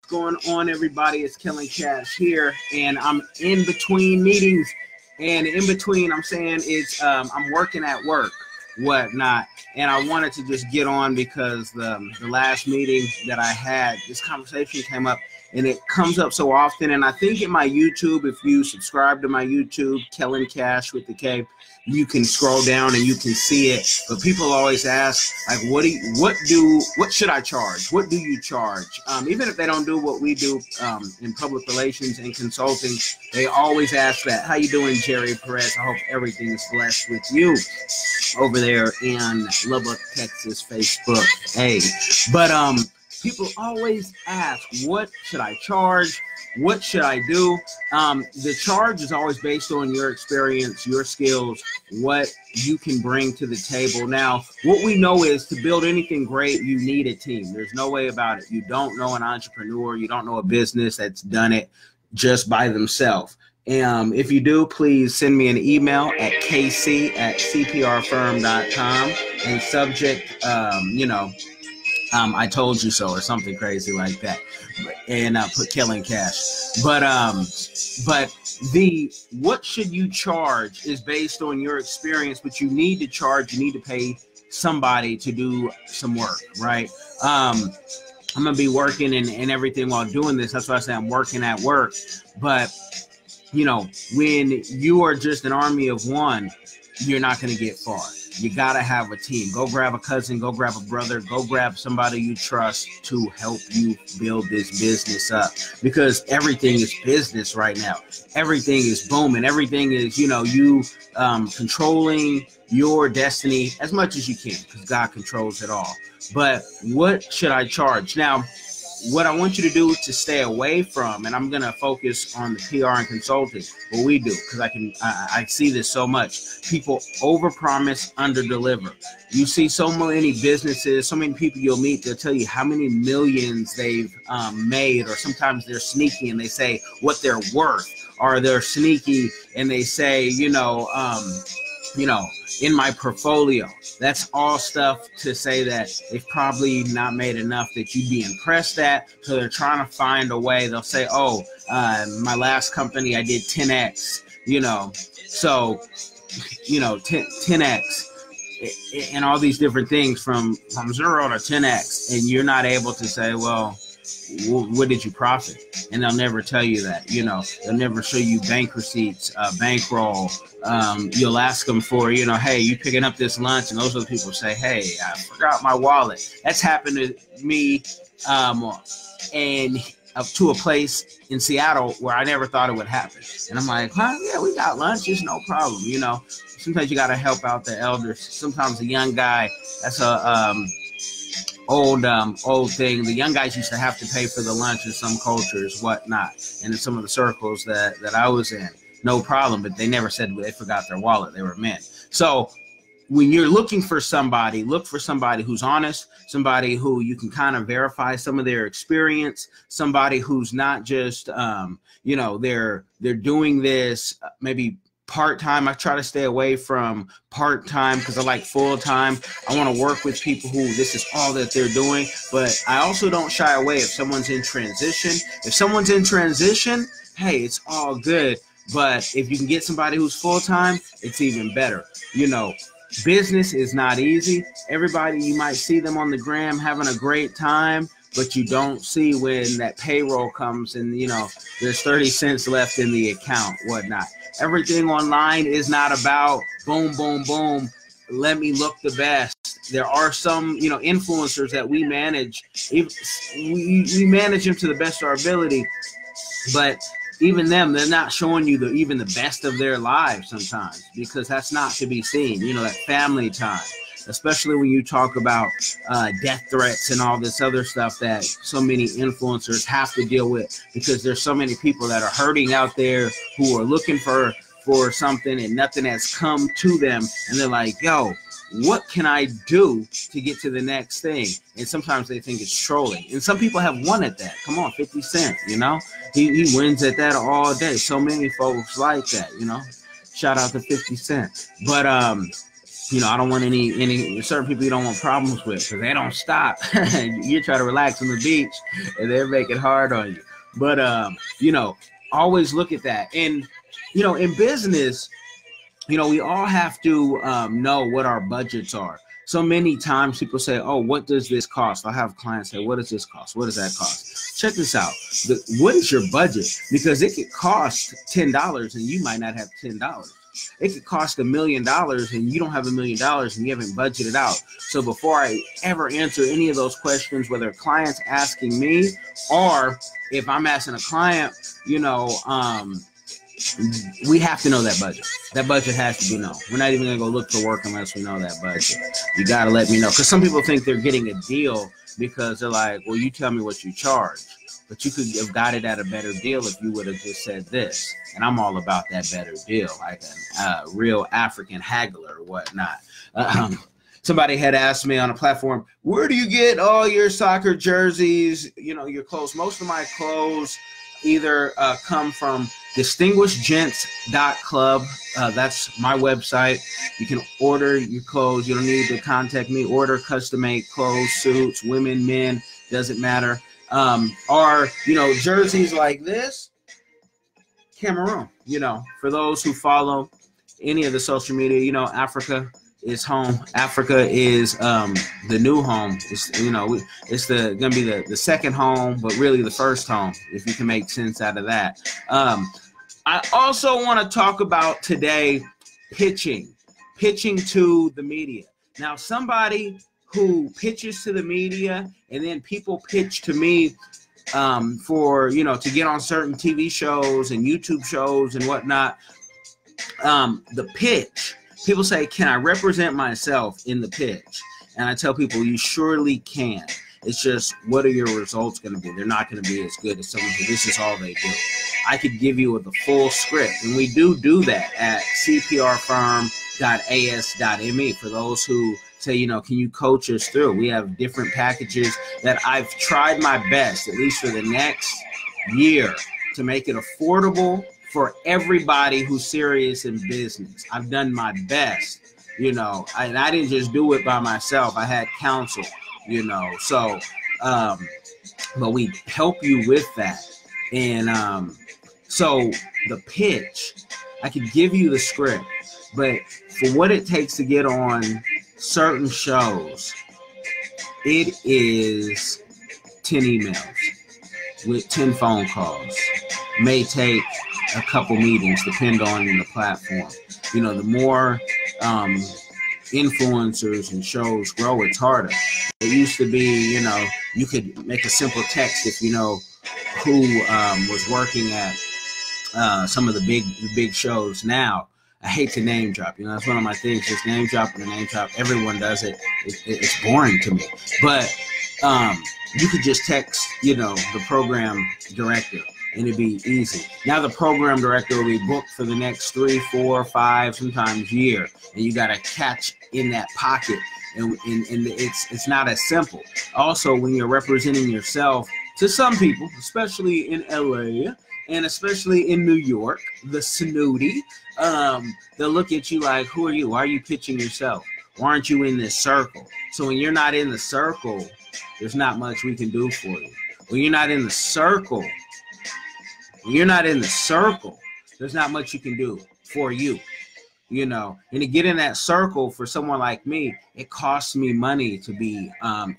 Going on, everybody? It's Killing Cash here, and I'm in between meetings, and in between I'm saying it's I'm working at work, whatnot, and I wanted to just get on because the last meeting that I had, this conversation came up, and it comes up so often. And I think in my YouTube, if you subscribe to my YouTube, Killing Cash with the K, you can scroll down and you can see it. But people always ask, like, what should I charge? What do you charge? Even if they don't do what we do in public relations and consulting, they always ask that. How you doing, Jerry Perez? I hope everything is blessed with you over there in Lubbock, Texas, Facebook. Hey, but people always ask, what should I charge? What should I do? The charge is always based on your experience, your skills, what you can bring to the table. Now, what we know is to build anything great, you need a team. There's no way about it. You don't know an entrepreneur. You don't know a business that's done it just by themselves. If you do, please send me an email at kc@cprfirm.com and subject, I told you so, or something crazy like that, and put Killing Cash. But the what should you charge is based on your experience, but you need to charge. You need to pay somebody to do some work, right? I'm gonna be working and everything while doing this. That's why I say I'm working at work. But when you are just an army of one, you're not gonna get far. You gotta have a team. Go grab a cousin, go grab a brother, go grab somebody you trust to help you build this business up, because everything is business right now. Everything is booming. Everything is, you controlling your destiny as much as you can, because God controls it all. But what should I charge? Now, what I want you to do to stay away from, and I'm going to focus on the PR and consulting, what we do, because I see this so much. People overpromise, underdeliver. You see so many businesses, so many people you'll meet, they'll tell you how many millions they've made, or sometimes they're sneaky and they say what they're worth, or they're sneaky and they say, in my portfolio. That's all stuff to say that they've probably not made enough that you'd be impressed at. So they're trying to find a way. They'll say, my last company, I did 10X, 10X and all these different things from 0 to 10X. And you're not able to say, well, what did you profit? And they'll never tell you that. They'll never show you bank receipts, bankroll. You'll ask them for, hey, you picking up this lunch? And those other people say, hey, I forgot my wallet. That's happened to me and to a place in Seattle where I never thought it would happen. And I'm like, yeah, we got lunch. It's no problem. Sometimes you got to help out the elders. Sometimes the young guy, that's a old thing. The young guys used to have to pay for the lunch in some cultures, whatnot, and in some of the circles that I was in, no problem. But they never said they forgot their wallet. They were men. So when you're looking for somebody, look for somebody who's honest, somebody who you can kind of verify some of their experience, somebody who's not just they're doing this maybe part-time. I try to stay away from part-time because I like full-time. I want to work with people who this is all that they're doing, but I also don't shy away if someone's in transition. If someone's in transition, hey, it's all good. But if you can get somebody who's full-time, it's even better. Business is not easy. Everybody, you might see them on the gram having a great time, but you don't see when that payroll comes and, there's 30 cents left in the account, whatnot. Everything online is not about boom, boom, boom, let me look the best. There are some, influencers that we manage. We manage them to the best of our ability, but even them, they're not showing you even the best of their lives sometimes, because that's not to be seen, that family time. Especially when you talk about death threats and all this other stuff that so many influencers have to deal with, because there's so many people that are hurting out there who are looking for something and nothing has come to them. And they're like, yo, what can I do to get to the next thing? And sometimes they think it's trolling. And some people have won at that. Come on, 50 Cent, he wins at that all day. So many folks like that, Shout out to 50 Cent. But You know, I don't want any certain people you don't want problems with because they don't stop. You try to relax on the beach and they make it hard on you. But you know, always look at that. And you know, in business, you know, we all have to know what our budgets are. So many times people say, oh, what does this cost? I have clients say, what does this cost? What does that cost? Check this out. What is your budget? Because it could cost $10 and you might not have $10. It could cost $1 million and you don't have $1 million and you haven't budgeted out. So before I ever answer any of those questions, whether a client's asking me or if I'm asking a client, you know, we have to know that budget. That budget has to be known. We're not even going to go look for work unless we know that budget. You got to let me know. Because some people think they're getting a deal because they're like, well, you tell me what you charge. But you could have got it at a better deal if you would have just said this. And I'm all about that better deal, like a real African haggler or whatnot. Somebody had asked me on a platform, where do you get all your soccer jerseys, you know, your clothes? Most of my clothes either come from distinguishedgents.club. That's my website. You can order your clothes. You don't need to contact me. Order custom-made clothes, suits, women, men, doesn't matter. Or, you know, jerseys like this, Cameroon, you know, for those who follow any of the social media, you know, Africa is home. Africa is the new home. It's, you know, it's gonna be the second home, but really the first home, if you can make sense out of that. I also want to talk about today pitching to the media. Now, somebody who pitches to the media and then people pitch to me for, you know, to get on certain TV shows and YouTube shows and whatnot. The pitch, people say, can I represent myself in the pitch? And I tell people, you surely can. It's just, what are your results going to be? They're not going to be as good as someone who this is all they do. I could give you the full script, and we do that at cprfirm.as.me for those who say, you know, can you coach us through? We have different packages that I've tried my best, at least for the next year, to make it affordable for everybody who's serious in business. I've done my best, you know, and I didn't just do it by myself. I had counsel, you know, so, but we help you with that. And so the pitch, I could give you the script, but for what it takes to get on certain shows, it is 10 emails with 10 phone calls. May take a couple meetings, depend on the platform. You know, the more influencers and shows grow, it's harder. It used to be, you know, you could make a simple text if you know who was working at some of the big shows. Now, I hate to name drop. You know, that's one of my things. Just name drop and a name drop. Everyone does it. It's boring to me. But you could just text, you know, the program director, and it'd be easy. Now the program director will be booked for the next 3, 4, 5, sometimes year, and you got to catch in that pocket. And it's not as simple. Also, when you're representing yourself to some people, especially in LA and especially in New York, the snooty, they'll look at you like, who are you? Why are you pitching yourself? Why aren't you in this circle? So when you're not in the circle, there's not much we can do for you. When you're not in the circle, there's not much you can do for you. You know, and to get in that circle for someone like me, it costs me money to be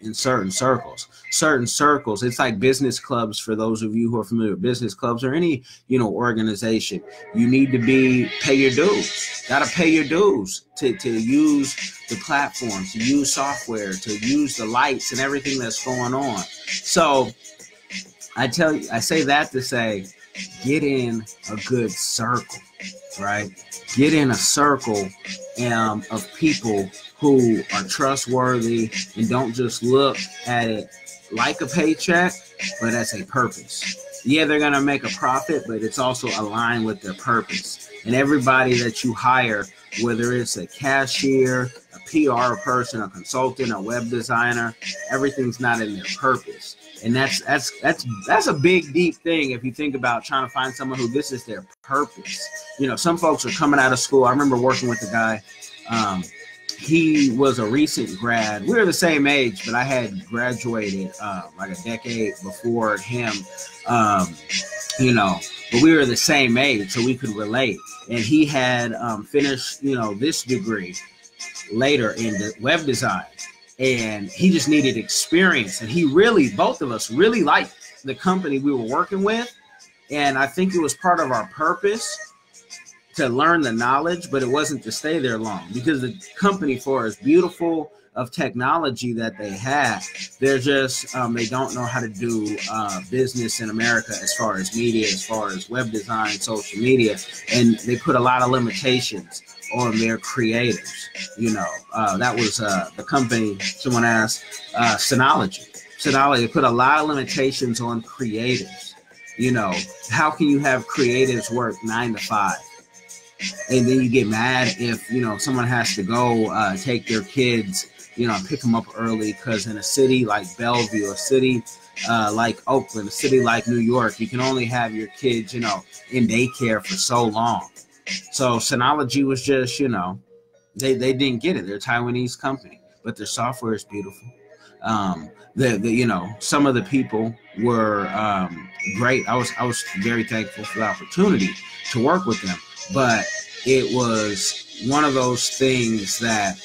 in certain circles. It's like business clubs. For those of you who are familiar with business clubs or any, you know, organization, you need to pay your dues. Got to pay your dues to use the platform, to use software, to use the lights and everything that's going on. So I say that to say, get in a good circle, right? Get in a circle of people who are trustworthy and don't just look at it like a paycheck, but as a purpose. Yeah, they're going to make a profit, but it's also aligned with their purpose. And everybody that you hire, whether it's a cashier, a PR person, a consultant, a web designer, everything's not in their purpose. And that's a big, deep thing if you think about trying to find someone who this is their purpose. You know, some folks are coming out of school. I remember working with a guy he was a recent grad. We were the same age, but I had graduated like a decade before him, you know, but we were the same age, so we could relate. And he had finished, you know, this degree later in the web design, and he just needed experience. And he really, both of us really liked the company we were working with. And I think it was part of our purpose to learn the knowledge, but it wasn't to stay there long, because the company, for as beautiful of technology that they have, they're just, they don't know how to do business in America as far as media, as far as web design, social media. And they put a lot of limitations on their creators. You know, that was the company, someone asked, Synology. Synology, they put a lot of limitations on creators. You know, how can you have creatives work 9 to 5? And then you get mad if, you know, someone has to go take their kids, you know, pick them up early, because in a city like Bellevue, a city like Oakland, a city like New York, you can only have your kids, you know, in daycare for so long. So Synology was just, you know, they didn't get it. They're a Taiwanese company, but their software is beautiful. You know, some of the people were great. I was very thankful for the opportunity to work with them, but it was one of those things that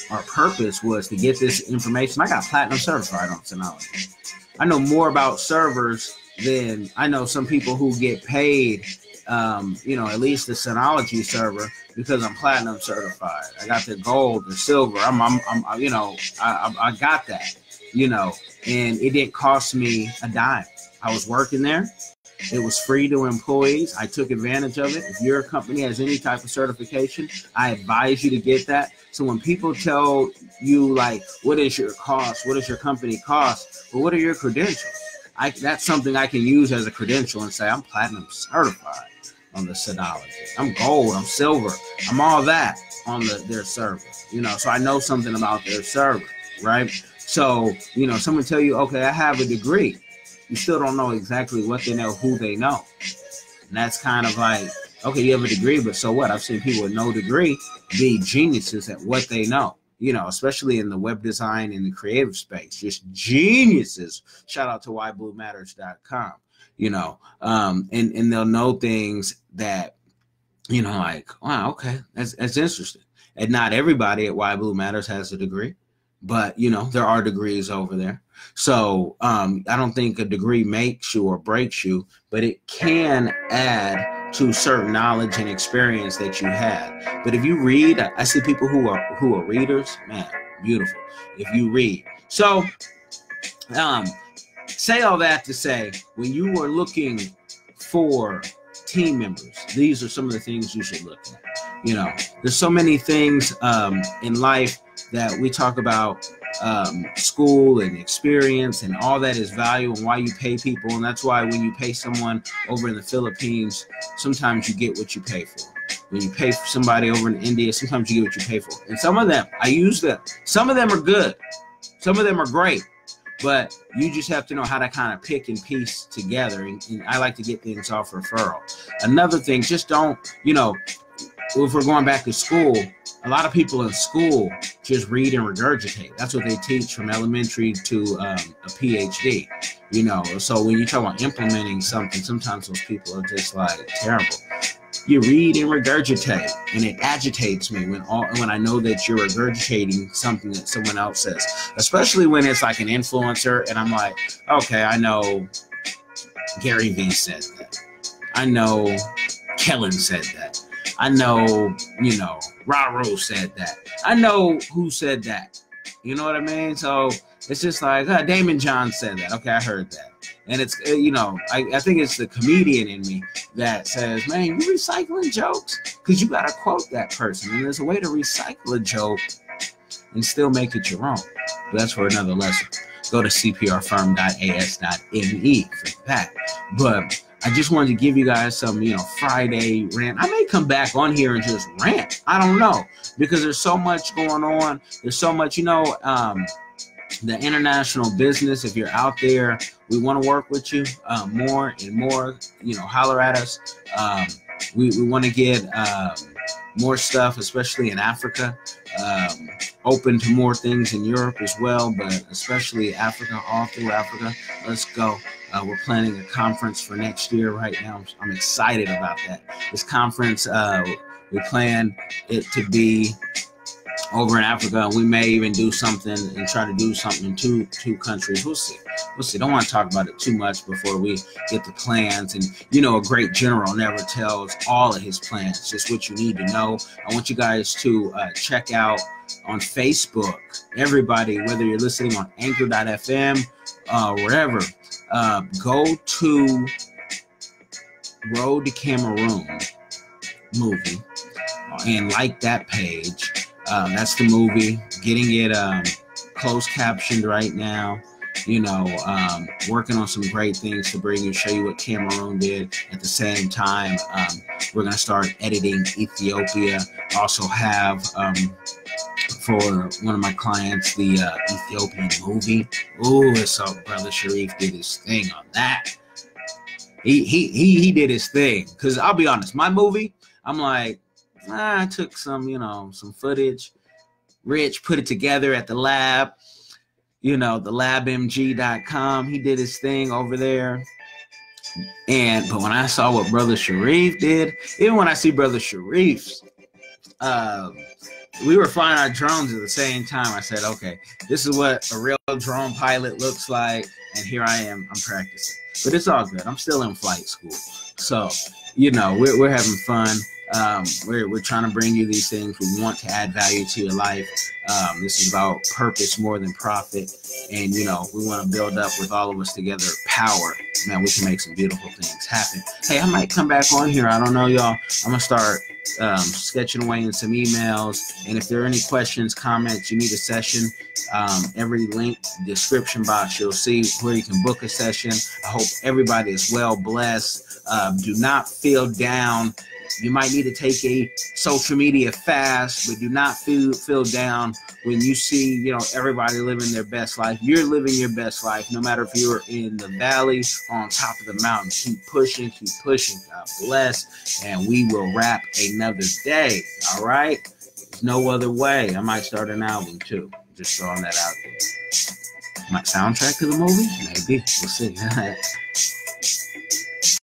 our purpose was to get this information. I got platinum certified on Synology. I know more about servers than I know some people who get paid, you know, at least the Synology server, because I'm platinum certified. I got the gold, the silver. I'm you know, I got that, you know, and it didn't cost me a dime. I was working there. It was free to employees. I took advantage of it. If your company has any type of certification, I advise you to get that. So when people tell you, like, what is your cost? What does your company cost? Well, what are your credentials? That's something I can use as a credential and say, I'm platinum certified on the Synology. I'm gold, I'm silver, I'm all that on their server. You know, so I know something about their server, right? So, you know, someone tell you, okay, I have a degree. You still don't know exactly what they know, who they know. And that's kind of like, okay, you have a degree, but so what? I've seen people with no degree be geniuses at what they know, you know, especially in the web design and the creative space, just geniuses. Shout out to whybluematters.com, you know, and they'll know things that, you know, like, wow, okay, that's interesting. And not everybody at Why Blue Matters has a degree, but, you know, there are degrees over there. So I don't think a degree makes you or breaks you, but it can add to certain knowledge and experience that you had. But if you read, I see people who are readers, man, beautiful. If you read. So say all that to say, when you are looking for team members, these are some of the things you should look at. You know, there's so many things in life that we talk about, school and experience and all that is value and why you pay people. And that's why when you pay someone over in the Philippines, sometimes you get what you pay for. When you pay for somebody over in India, sometimes you get what you pay for. And some of them, I use them. Some of them are good. Some of them are great. But you just have to know how to kind of pick and piece together. And I like to get things off referral. Another thing, just don't, you know, if we're going back to school, a lot of people in school just read and regurgitate. That's what they teach from elementary to a PhD, you know. So when you talk about implementing something, sometimes those people are just like terrible. You read and regurgitate, and it agitates me when I know that you're regurgitating something that someone else says, especially when it's like an influencer, and I'm like, okay, I know Gary Vee said that. I know Kellen said that. I know, you know, Raro said that. I know who said that. You know what I mean? So it's just like, Damon John said that. Okay, I heard that. And it's, you know, I think it's the comedian in me that says, man, you recycling jokes? Because you got to quote that person. And there's a way to recycle a joke and still make it your own. But that's for another lesson. Go to cprfirm.as.me for that. But I just wanted to give you guys some, you know, Friday rant. I may come back on here and just rant. I don't know, because there's so much going on. There's so much, you know, the international business. If you're out there, we want to work with you more and more. You know, holler at us. We want to get more stuff, especially in Africa. Open to more things in Europe as well, but especially Africa, all through Africa. Let's go. We're planning a conference for next year right now. I'm excited about that. This conference, we plan it to be over in Africa. We may even do something and try to do something in two countries. We'll see. Don't want to talk about it too much before we get the plans. And a great general never tells all of his plans, just what you need to know. I want you guys to check out on Facebook. Everybody, whether you're listening on anchor.fm, wherever, go to Road to Cameroon movie and like that page. That's the movie. Getting it closed captioned right now. Working on some great things to bring you, show you what Cameroon did. At the same time, we're going to start editing Ethiopia. Also have, for one of my clients, the Ethiopian movie. Ooh, so Brother Sharif did his thing on that. He did his thing. Because I'll be honest, my movie, I'm like, I took some footage. Rich put it together at the lab. The labmg.com. He did his thing over there. But when I saw what Brother Sharif did, even when I see Brother Sharif's, we were flying our drones at the same time. I said, okay, this is what a real drone pilot looks like. And here I am, I'm practicing. But it's all good. I'm still in flight school. So, we're having fun. We're trying to bring you these things. We want to add value to your life. This is about purpose more than profit. And, we want to build up with all of us together power. Man, we can make some beautiful things happen. Hey, I might come back on here. I don't know, y'all. I'm going to start sketching away in some emails. And if there are any questions, comments, you need a session, every link, description box, you'll see where you can book a session. I hope everybody is well blessed. Do not feel down. You might need to take a social media fast, but do not feel down when you see, everybody living their best life. You're living your best life, no matter if you're in the valley or on top of the mountain. Keep pushing. God bless. And we will wrap another day. All right? There's no other way. I might start an album too. Just throwing that out there. My soundtrack to the movie? Maybe. We'll see.